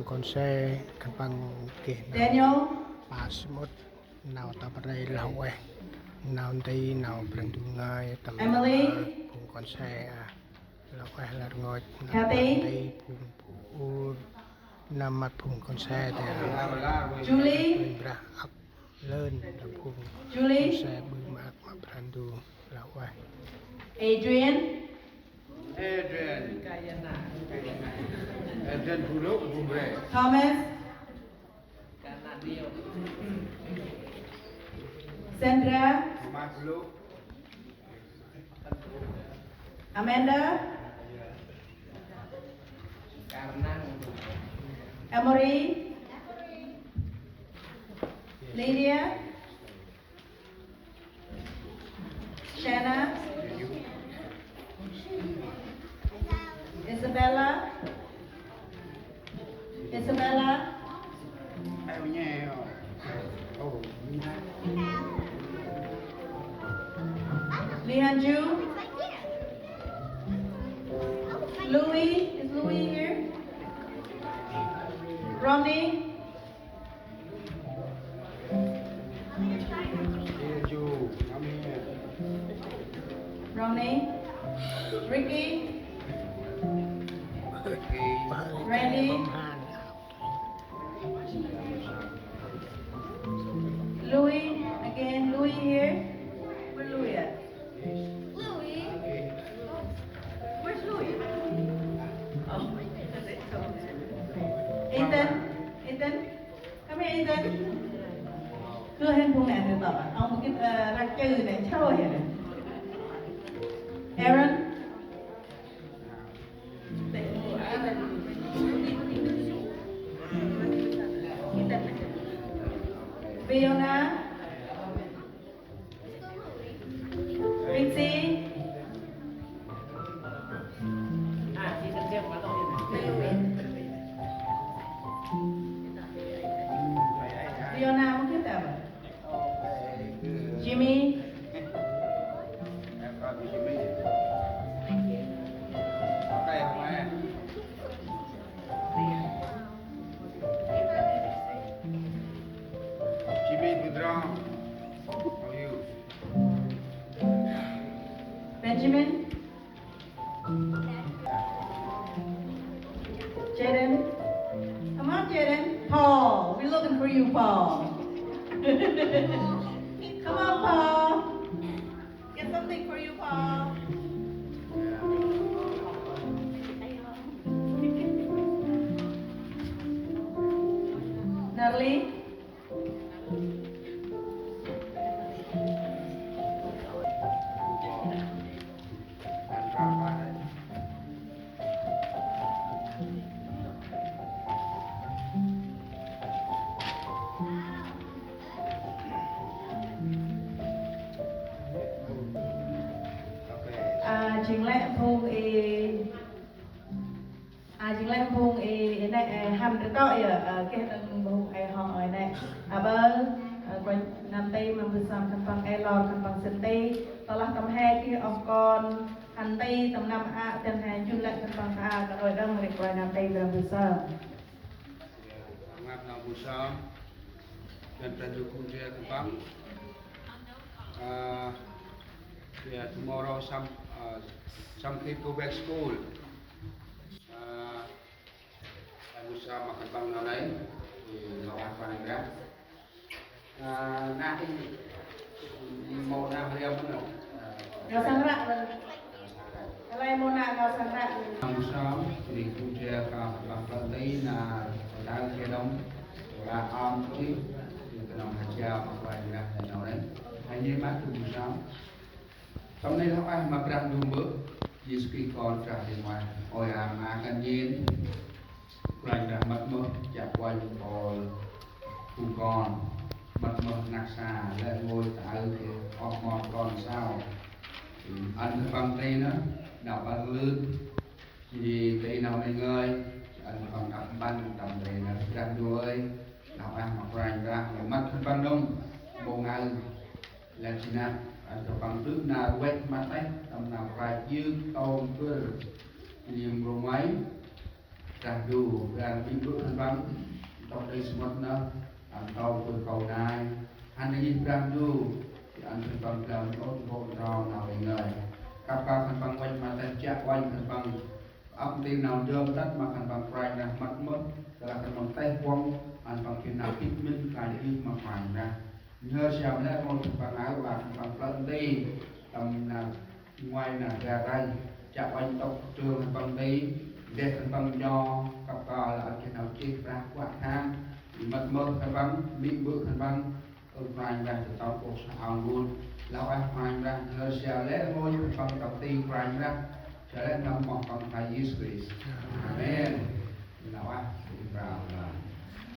phùng con xe căn bằng kể Daniel, ba smut nào tập đây là quê nào đây nào bằng du ngay tầm Emily, phùng con xe là quê là ngồi Kathy, đây phùng nằm mặt phùng con xe thì Julie, mình ra ấp lên là phùng con Julie, xe bự mạc mà bằng du là quê Adrian, Adrian Buluk Bumbre. Thomas, Sandra, Thomas Buluk. Amanda, Emory, Lydia, Shanna, Isabella, Ai nhé. Oh, Lianju, Louis, is Louis here? Ronnie, Jeju, come here. Ronnie, Ricky, Okay. Randy, Louis, again, Louis here. Where's Louis at? Where's Louis? Oh, Ethan, come here, Ethan. Cứ hen buông này từ tỏ, ông cái rắc chư này chơi này. Aaron. Fiona, Vinci, Fiona muốn tiếp tục. Jimmy, Em có bị Jimmy. Okay, không ai. Jimmy Budra. How are you? Benjamin, Jaden, come on, Jaden. Paul, we're looking for you, Paul. Come on, Paul. Get something for you, Paul. Natalie. Anh ra qua đây. Okay. Chính lẽ phung này hàm được gọi ở cái tầng bù họ này bơ quanh nam tây mà vừa xong thằng bằng lo thằng bằng sân tây tao là tầm hai kia ông con hành tây tầm năm tầm hai chun lại thằng bằng rồi đông rồi quay nam tây là vừa xong Ngap na busa dan pendukung dia Kembang. Yeah, tomorrow some kids go back school. Busa makan bang na lain di apa negara. Nanti mau na beliau mana? gao sang rạ rồi lại môn nào gao sang rạ Busa di kudia ka pelatih na đang kia đông là om tí cái nòng hạt gia hoặc là ra là nào đấy hay như mát từ sáng trong đây nó ai mà đang đun bữa Yesus con trả tiền ngoài ôi mà cần nhiên quanh ra mất mơ chặt quanh bò cùng con mất mơ nạc xà lên ngôi tạo thì ngon con sao anh bằng tay nó đọc ăn lươn thì tay nào này ngơi anh còn đọc banh tầm này là ra đuôi đọc ăn mặc rành ra một mắt thân băng đông bộ ngày là chỉ nào anh có bằng trước nào quét mắt ấy tầm nào phải dương tôm cơ niềm rồi mấy ra dù ra bị bước thân băng trong đây smart nó anh tao tôi cầu này anh đi ra dù thì anh thân băng làm tốt vô tròn nào về người cặp cao thân băng quanh mà thân chạm quanh thân băng ấp tin nào dơm tắt mà thân băng prai ra mắt mất là thân băng tay quăng anh băng kia nào ít minh cái đi mà phải ra nhớ sao đấy con thân băng áo và thân băng lợn đi tầm là ngoài là ra đây chạm quanh tóc trường thân băng đi để thân băng nho cặp cao là anh kia nào chết ra quạt hang mất mơ thân băng bị bước thân băng ngoài ra từ tao cuộc sao luôn lão anh hoàng ra nhớ sao lẽ ngôi thân băng tập ti ngoài ra sẽ lên năm một con thầy Jesus Christ. Amen. Lão anh vào là